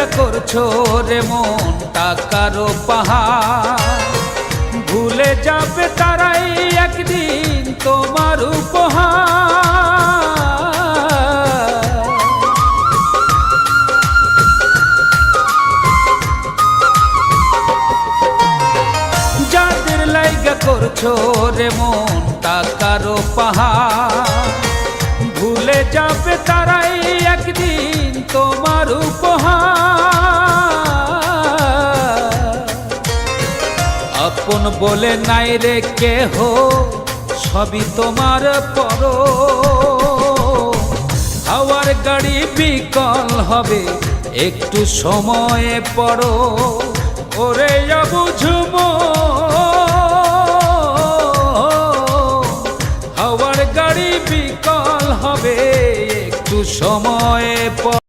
লাইগা করছো রে মন টাকারও পাহাড়, ভুলে যাবে তারাই একদিন তোমার উপহার। যাদের লাইগা করছো রে মন টাকারও পাহাড়, ভুলে যাবে তারাই একদিন তোমার উপহার। আপন বলে নাই রে কেহ, সবই তোমার পর। হাওয়ার গাড়ি বিকল হবে একটু সময়ে পড়ো, ওরে বুঝবো হাওয়ার গাড়ি বিকল হবে একটু সময়ে পর।